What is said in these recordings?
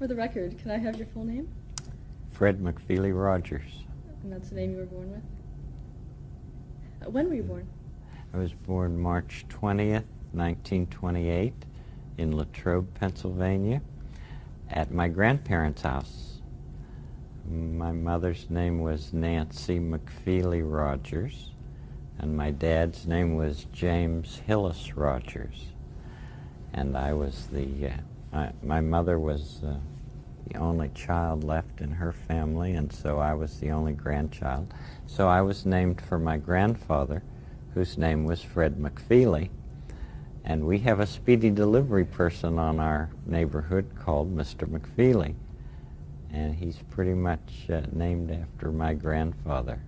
For the record, can I have your full name? Fred McFeely Rogers. And that's the name you were born with? When were you born? I was born March 20th, 1928 in Latrobe, Pennsylvania, at my grandparents' house. My mother's name was Nancy McFeely Rogers, and my dad's name was James Hillis Rogers. And I was my mother was the only child left in her family, and so I was the only grandchild. So I was named for my grandfather, whose name was Fred McFeely. And we have a speedy delivery person on our neighborhood called Mr. McFeely. And he's pretty much named after my grandfather.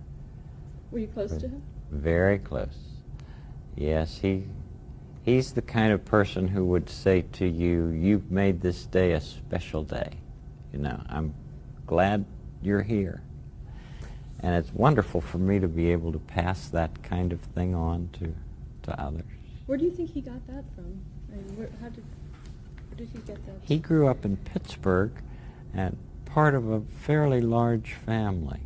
Were you close to him? Very close. Yes, he's the kind of person who would say to you, "You've made this day a special day. You know, I'm glad you're here." And it's wonderful for me to be able to pass that kind of thing on to others. Where do you think he got that from? I mean, where did he get that? He grew up in Pittsburgh and part of a fairly large family.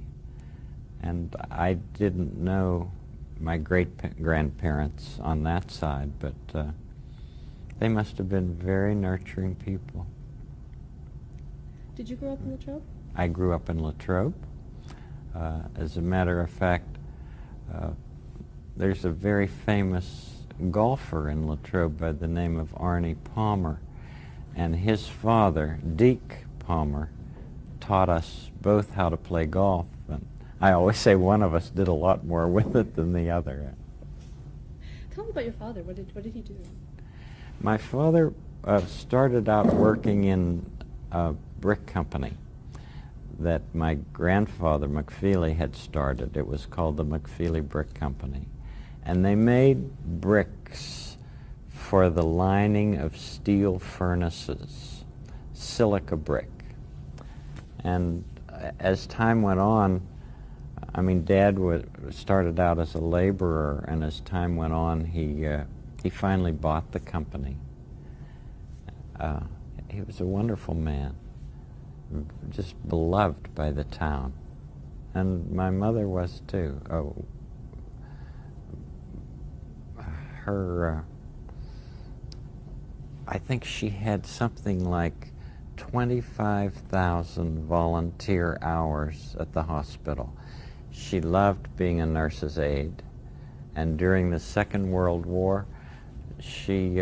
And I didn't know my great-grandparents on that side, but they must have been very nurturing people. Did you grow up in Latrobe? I grew up in Latrobe. As a matter of fact, there's a very famous golfer in Latrobe by the name of Arnie Palmer, and his father, Deke Palmer, taught us both how to play golf. And I always say one of us did a lot more with it than the other. Tell me about your father. What did he do? My father started out working in a brick company that my grandfather, McFeely, had started. It was called the McFeely Brick Company. And they made bricks for the lining of steel furnaces, silica brick. And as time went on, I mean, Dad started out as a laborer, and as time went on, he finally bought the company. He was a wonderful man, just beloved by the town. And my mother was too. I think she had something like 25,000 volunteer hours at the hospital. She loved being a nurse's aide, and during the Second World War, she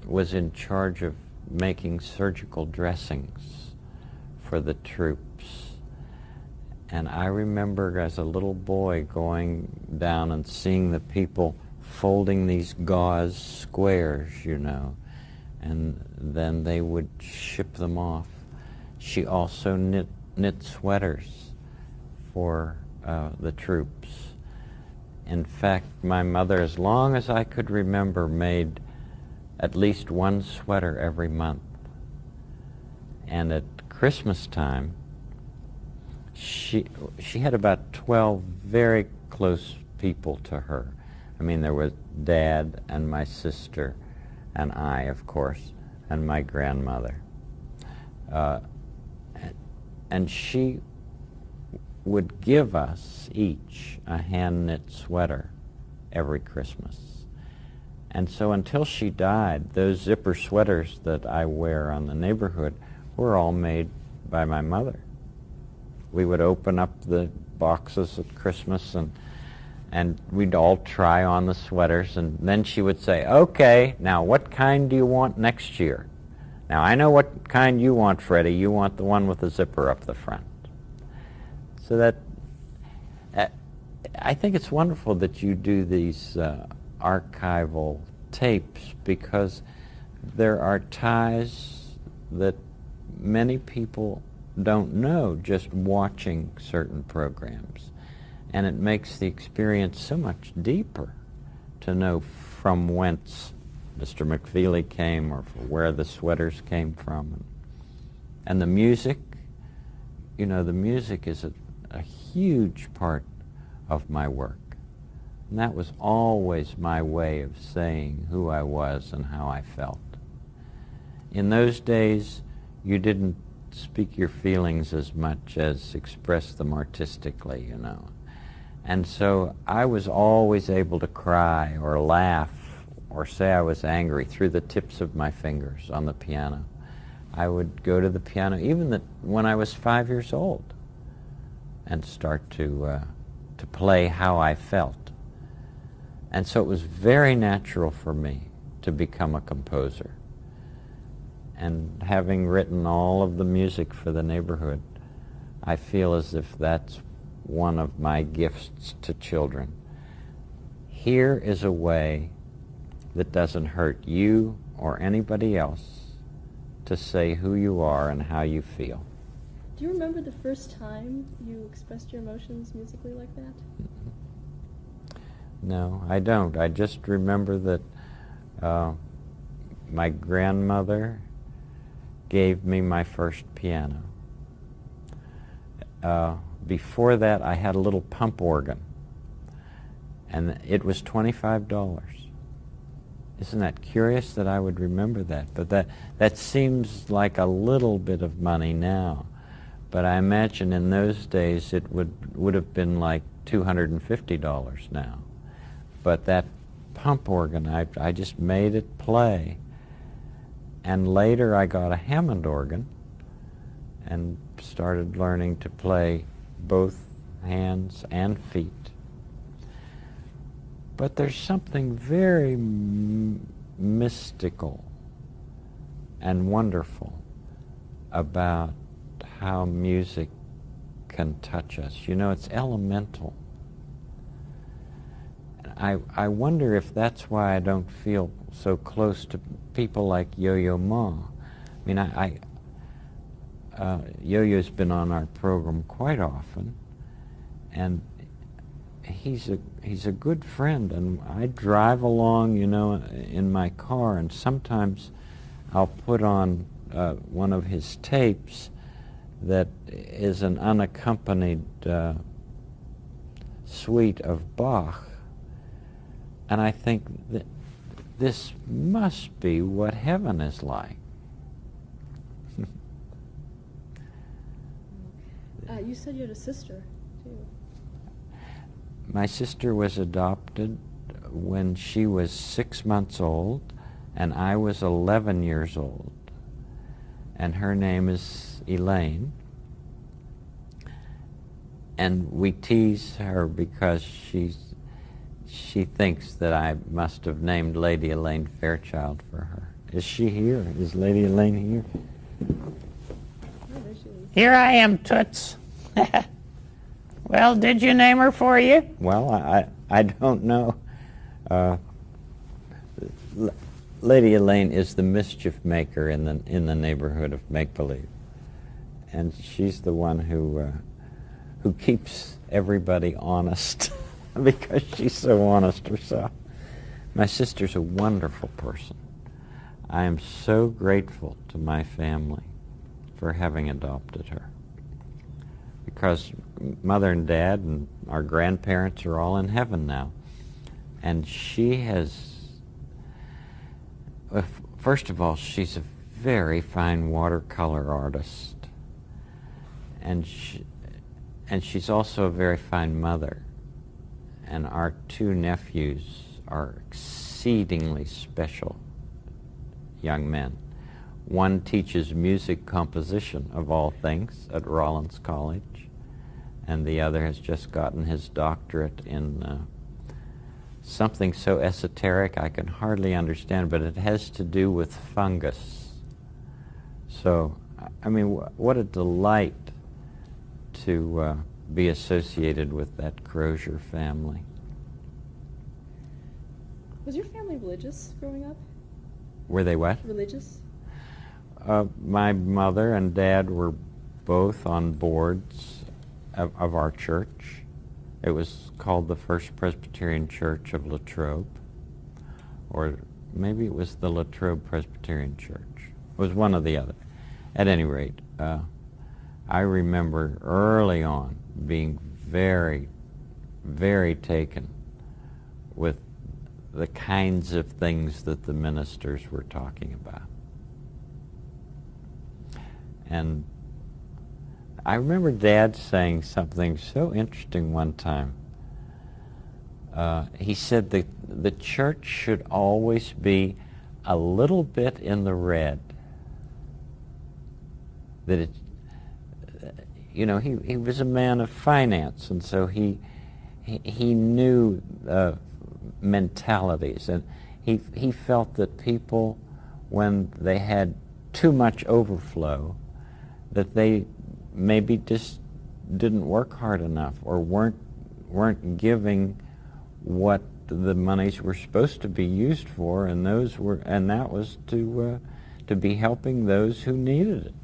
was in charge of making surgical dressings for the troops. And I remember as a little boy going down and seeing the people folding these gauze squares, you know, and then they would ship them off. She also knit sweaters for the troops. In fact, my mother, as long as I could remember, made at least one sweater every month. And at Christmas time, she had about 12 very close people to her. I mean, there was Dad and my sister and I, of course, and my grandmother. And she would give us each a hand-knit sweater every Christmas. And so until she died, those zipper sweaters that I wear on the neighborhood were all made by my mother. We would open up the boxes at Christmas and we'd all try on the sweaters, and then she would say, "Okay, now what kind do you want next year? Now I know what kind you want, Freddie. You want the one with the zipper up the front." So that, I think it's wonderful that you do these archival tapes, because there are ties that many people don't know just watching certain programs. And it makes the experience so much deeper to know from whence Mr. McFeely came, or where the sweaters came from. And the music, you know, the music is a huge part of my work. And that was always my way of saying who I was and how I felt. In those days, you didn't speak your feelings as much as express them artistically, you know. And so I was always able to cry or laugh or say I was angry through the tips of my fingers on the piano. I would go to the piano even when I was 5 years old and start to play how I felt. And so it was very natural for me to become a composer. And having written all of the music for the neighborhood, I feel as if that's one of my gifts to children. Here is a way that doesn't hurt you or anybody else to say who you are and how you feel. Do you remember the first time you expressed your emotions musically like that? No, I don't. I just remember that my grandmother gave me my first piano. Before that, I had a little pump organ, and it was $25. Isn't that curious that I would remember that? But that seems like a little bit of money now. But I imagine in those days it would have been like $250 now. But that pump organ, I just made it play. And later I got a Hammond organ and started learning to play both hands and feet. But there's something very mystical and wonderful about how music can touch us. You know, it's elemental. I wonder if that's why I don't feel so close to people like Yo-Yo Ma. I mean, Yo-Yo's been on our program quite often, and he's a good friend, and I drive along, you know, in my car, and sometimes I'll put on one of his tapes that is an unaccompanied suite of Bach, and I think that this must be what heaven is like. You said you had a sister, too. My sister was adopted when she was 6 months old, and I was 11 years old. And her name is Elaine. And we tease her because she thinks that I must have named Lady Elaine Fairchild for her. Is she here? Is Lady Elaine here? Oh, there she is. Here I am, Toots. Well, did you name her for you? Well, I don't know. Lady Elaine is the mischief maker in the neighborhood of make-believe, and she's the one who keeps everybody honest because she's so honest herself. My sister's a wonderful person. I am so grateful to my family for having adopted her, because Mother and Dad and our grandparents are all in heaven now. And she has, first of all, she's a very fine watercolor artist. And she's also a very fine mother. And our two nephews are exceedingly special young men. One teaches music composition, of all things, at Rollins College, and the other has just gotten his doctorate in something so esoteric I can hardly understand, but it has to do with fungus. So, I mean, what a delight to be associated with that Crozier family. Was your family religious growing up? Were they what? Religious? My mother and dad were both on boards of our church. It was called the First Presbyterian Church of Latrobe, or maybe it was the Latrobe Presbyterian Church. It was one or the other. At any rate, I remember early on being very, very taken with the kinds of things that the ministers were talking about. And I remember Dad saying something so interesting one time. He said that the church should always be a little bit in the red. That it, he was a man of finance, and so he knew mentalities, and he felt that people, when they had too much overflow, that they maybe just didn't work hard enough or weren't giving what the monies were supposed to be used for, and that was to be helping those who needed it.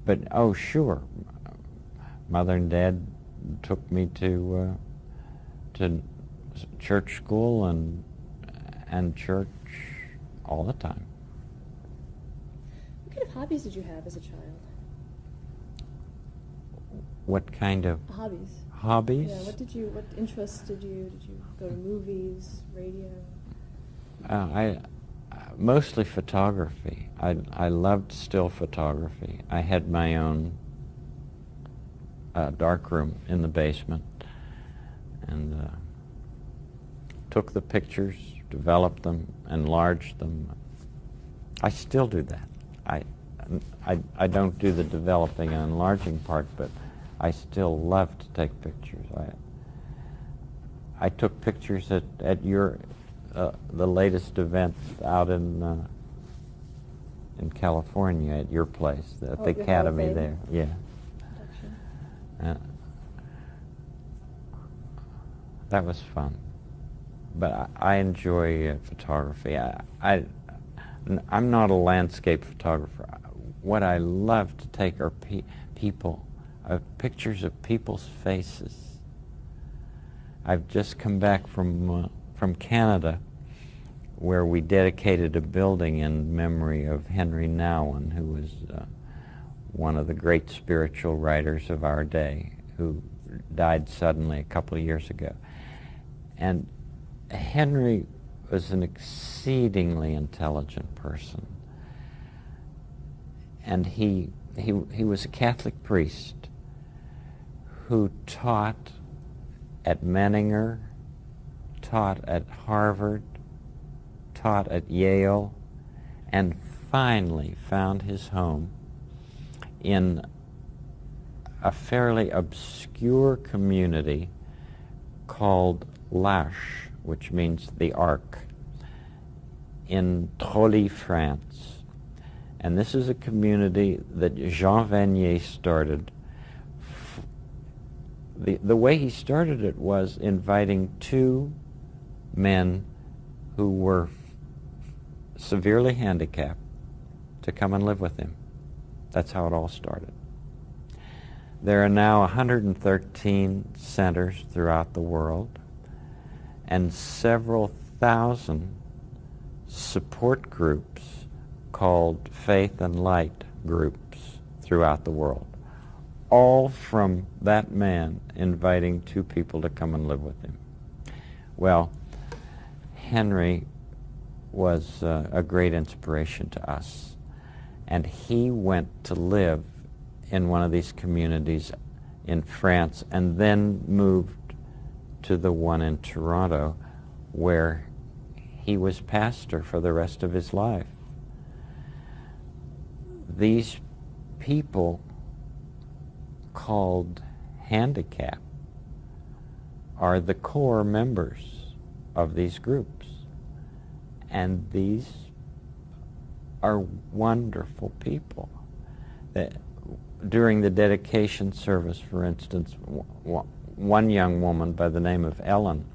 But oh, sure, Mother and Dad took me to church school and church all the time. What kind of hobbies did you have as a child? What kind of Hobbies? hobbies? Yeah, what interests did you go to movies, radio? I mostly photography. I loved still photography. I had my own dark room in the basement, and took the pictures, developed them, enlarged them. I still do that. I don't do the developing and enlarging part, but I still love to take pictures. I took pictures at your the latest event out in California at your place, at the Academy there. Yeah. That was fun. But I enjoy photography. I'm not a landscape photographer. What I love to take are people, pictures of people's faces. I've just come back from Canada, where we dedicated a building in memory of Henry Nouwen, who was one of the great spiritual writers of our day, who died suddenly a couple of years ago. And Henry was an exceedingly intelligent person, and he was a Catholic priest who taught at Menninger, taught at Harvard, taught at Yale, and finally found his home in a fairly obscure community called L'Arche, which means the Ark, in Trolly, France. And this is a community that Jean Vanier started. The way he started it was inviting two men who were severely handicapped to come and live with him. That's how it all started. There are now 113 centers throughout the world and several thousand support groups called Faith and Light groups throughout the world, all from that man inviting two people to come and live with him. Well, Henry was a great inspiration to us, and he went to live in one of these communities in France and then moved to the one in Toronto, where he was pastor for the rest of his life. These people called handicap are the core members of these groups, and these are wonderful people. During the dedication service, for instance, one young woman by the name of Ellen,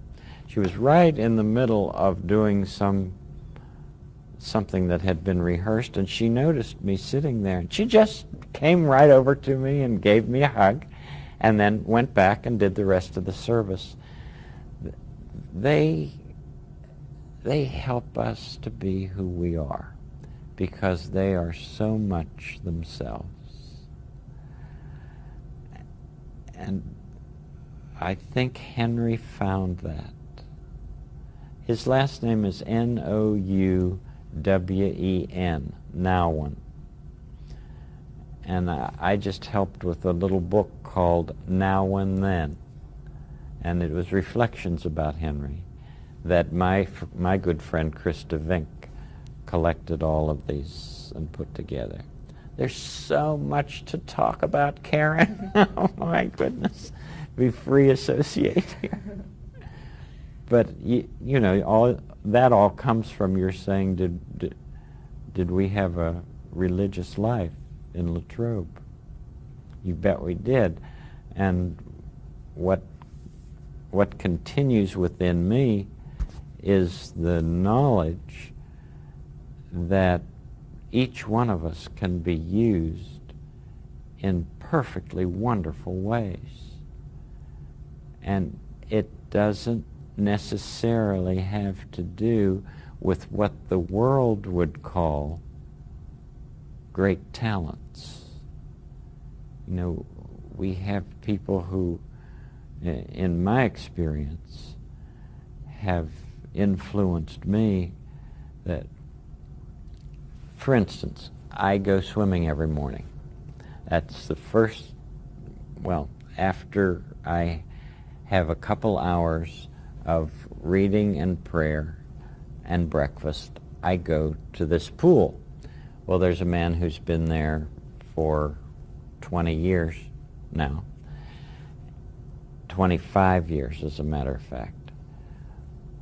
she was right in the middle of doing something that had been rehearsed, and she noticed me sitting there, and she just came right over to me and gave me a hug, and then went back and did the rest of the service. They help us to be who we are, because they are so much themselves. And I think Henry found that. His last name is Nouwen, Nouwen. And I just helped with a little book called Now and Then, and it was reflections about Henry that my good friend Krista Vink collected all of these and put together. There's so much to talk about, Karen. Oh my goodness. Be free associate here. But you know, all comes from your saying, did we have a religious life in Latrobe? You bet we did. And what continues within me is the knowledge that each one of us can be used in perfectly wonderful ways. And it doesn't necessarily have to do with what the world would call great talents. You know, we have people who, in my experience, have influenced me that, for instance, I go swimming every morning. That's the first, well, after I have a couple hours of reading and prayer and breakfast, I go to this pool. Well, there's a man who's been there for 20 years now, 25 years as a matter of fact,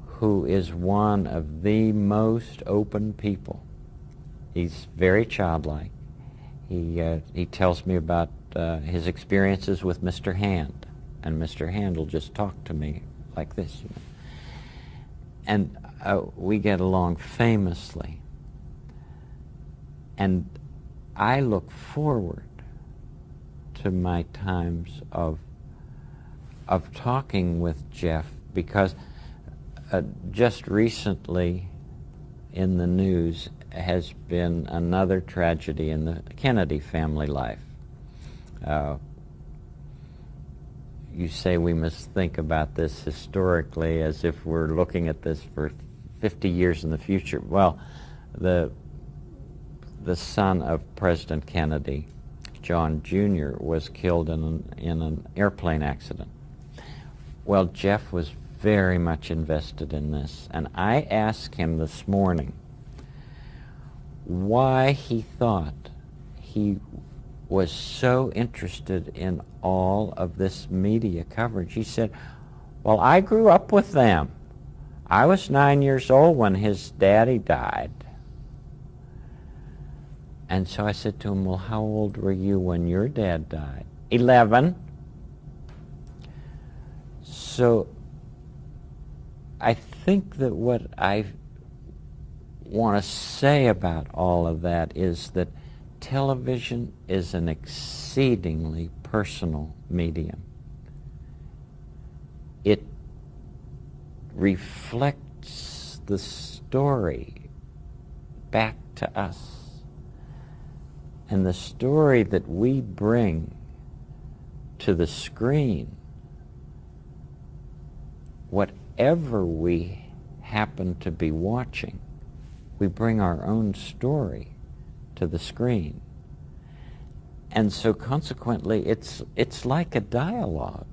who is one of the most open people. He's very childlike. He tells me about his experiences with Mr. Hand, and Mr. Hand will just talk to me like this, you know. And we get along famously. And I look forward to my times of talking with Jeff, because just recently in the news has been another tragedy in the Kennedy family life. You say we must think about this historically as if we're looking at this for 50 years in the future. Well, the son of President Kennedy, John Jr., was killed in an airplane accident. Well, Jeff was very much invested in this, and I asked him this morning why he thought he was so interested in all of this media coverage. He said, well, I grew up with them. I was 9 years old when his daddy died. And so I said to him, well, how old were you when your dad died? 11. So I think that what I want to say about all of that is that television is an exceedingly personal medium. It reflects the story back to us. And the story that we bring to the screen, whatever we happen to be watching, we bring our own story to the screen. And so consequently, it's like a dialogue.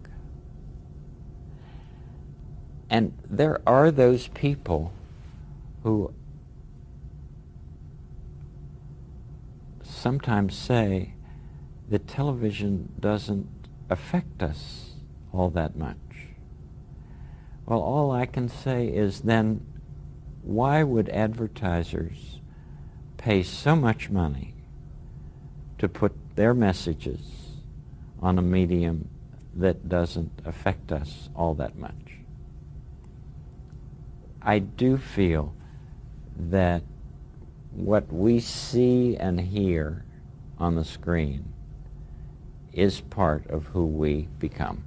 And there are those people who sometimes say that television doesn't affect us all that much. Well, all I can say is then, why would advertisers pay so much money to put their messages on a medium that doesn't affect us all that much? I do feel that what we see and hear on the screen is part of who we become.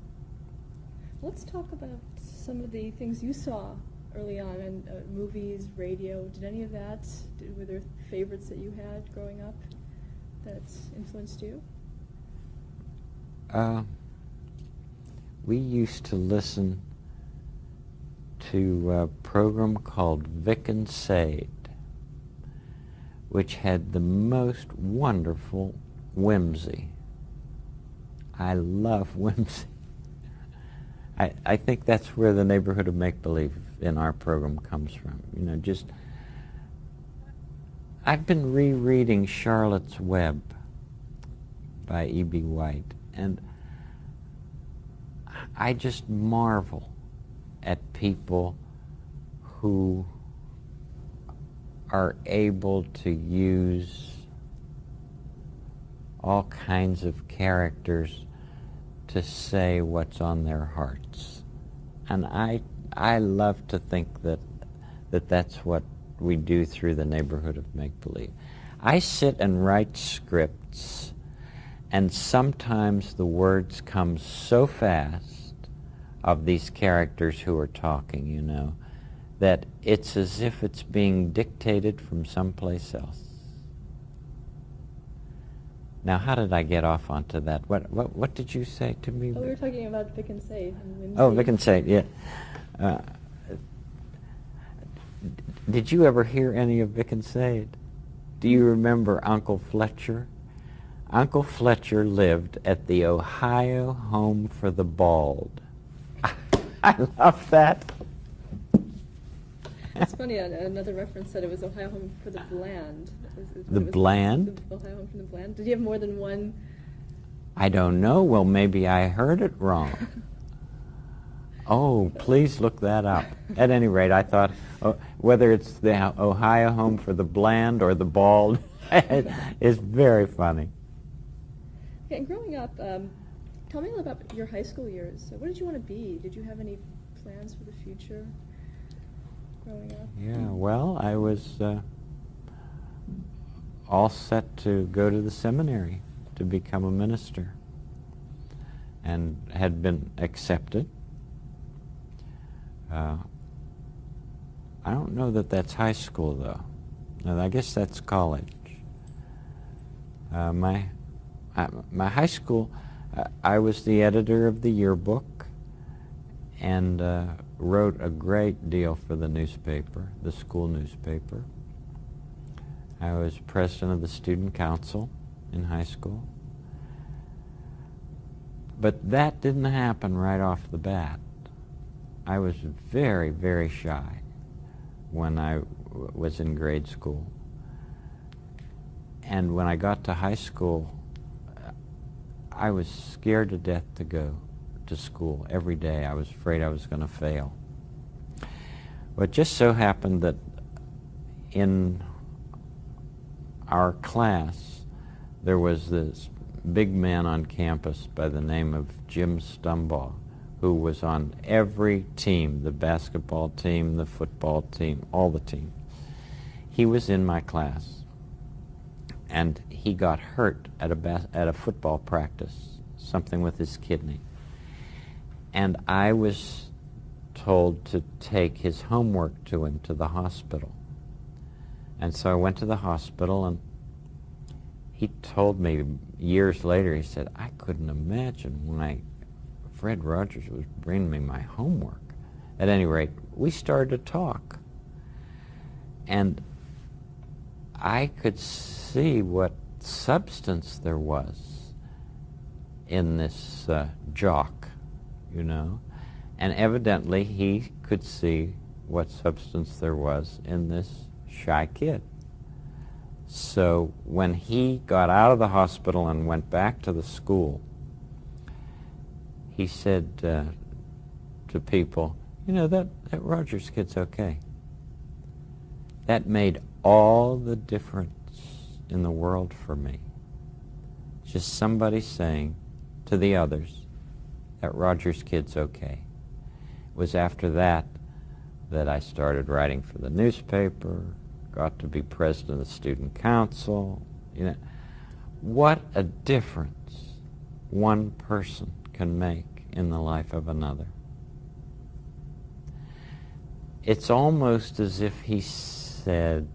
Let's talk about some of the things you saw early on in movies, radio. Did any of that, were there favorites that you had growing up that influenced you? We used to listen to a program called Vic and Sade, which had the most wonderful whimsy. I love whimsy. I think that's where the neighborhood of make-believe in our program comes from. You know, just, I've been rereading Charlotte's Web by E.B. White, and I just marvel at people who are able to use all kinds of characters to say what's on their hearts. And I love to think that's what we do through the neighborhood of make-believe. I sit and write scripts, and sometimes the words come so fast of these characters who are talking, you know, that it's as if it's being dictated from someplace else. Now, how did I get off onto that? What did you say to me? Oh, we were talking about Vic and Sade and whimsy. Oh, Vic and Sade, yeah. Did you ever hear any of Vic and Sade? Do you remember Uncle Fletcher? Uncle Fletcher lived at the Ohio Home for the Bald. I love that. It's funny, another reference said it was Ohio Home for the Bland. The Bland? The Ohio Home for the Bland. Did you have more than one? I don't know. Well, maybe I heard it wrong. Oh, please look that up. At any rate, I thought, whether it's the Ohio Home for the Bland or the Bald, it's very funny. Okay, and growing up, tell me a little about your high school years. What did you want to be? Did you have any plans for the future growing up? Yeah, well, I was all set to go to the seminary to become a minister, and had been accepted. I don't know that that's high school, though. No, I guess that's college. My high school, I was the editor of the yearbook, and wrote a great deal for the newspaper, the school newspaper. I was president of the student council in high school. But that didn't happen right off the bat. I was very, very shy when I was in grade school. And when I got to high school, I was scared to death to go to school every day. I was afraid I was going to fail. But it just so happened that in our class, there was this big man on campus by the name of Jim Stumbaugh, who was on every team, the basketball team, the football team, all the teams. He was in my class, and he got hurt at a football practice, something with his kidney. And I was told to take his homework to him to the hospital. And so I went to the hospital, and he told me years later, he said, I couldn't imagine why Fred Rogers was bringing me my homework. At any rate, we started to talk. And I could see what substance there was in this jock, you know. And evidently he could see what substance there was in this shy kid. So when he got out of the hospital and went back to the school, he said to people, you know, that Rogers kid's okay. That made all the difference in the world for me. Just somebody saying to the others that Rogers kid's okay. It was after that that I started writing for the newspaper, got to be president of the student council. You know, what a difference one person can make in the life of another. It's almost as if he said,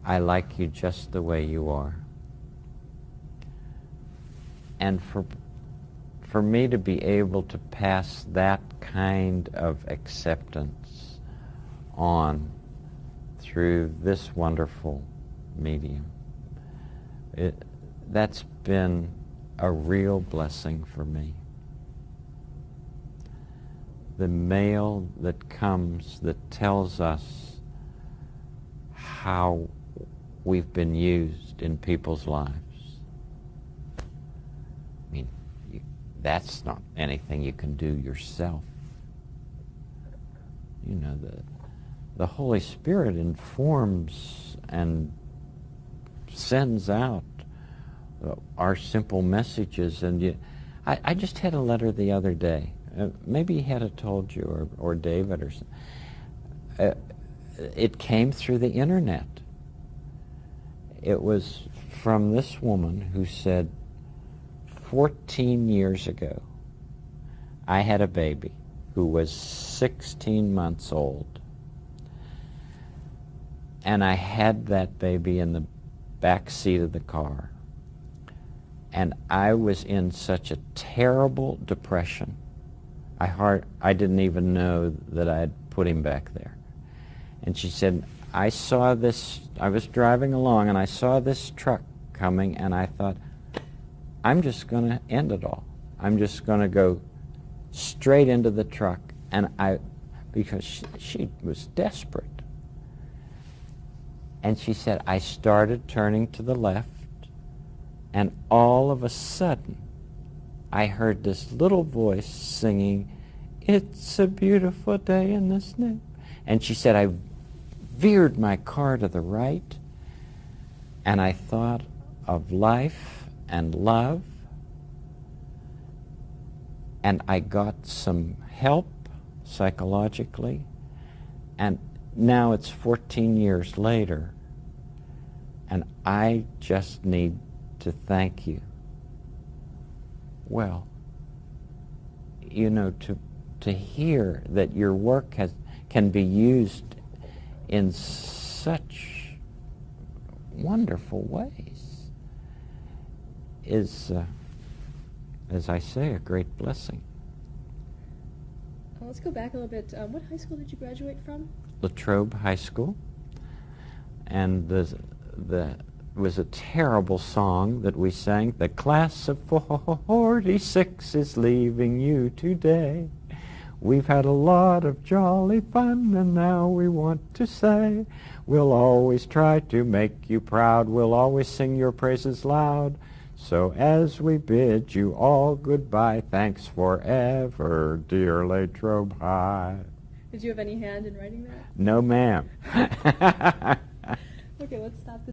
I like you just the way you are. And for me to be able to pass that kind of acceptance on through this wonderful medium That's been a real blessing for me. The mail that comes that tells us how we've been used in people's lives. I mean, that's not anything you can do yourself. You know, the Holy Spirit informs and sends out our simple messages. And I just had a letter the other day. Maybe he had told you, or David, or something. It came through the internet. It was from this woman who said, 14 years ago, I had a baby who was 16 months old. And I had that baby in the back seat of the car. And I was in such a terrible depression. I didn't even know that I had put him back there. And she said, I was driving along and I saw this truck coming and I thought, I'm just going to end it all. I'm just going to go straight into the truck. And because she was desperate. And she said, I started turning to the left, and all of a sudden, I heard this little voice singing, it's a beautiful day in the snow. And she said, I veered my car to the right, and I thought of life and love, and I got some help psychologically, and now it's 14 years later, and I just need to thank you. Well, you know, to hear that your work can be used in such wonderful ways is, as I say, a great blessing. Let's go back a little bit. What high school did you graduate from? Latrobe High School, and the was a terrible song that we sang. The class of 46 is leaving you today. We've had a lot of jolly fun, and now we want to say, we'll always try to make you proud. We'll always sing your praises loud. So as we bid you all goodbye, thanks forever, dear Latrobe High. Did you have any hand in writing that? No, ma'am. Okay, let's stop this.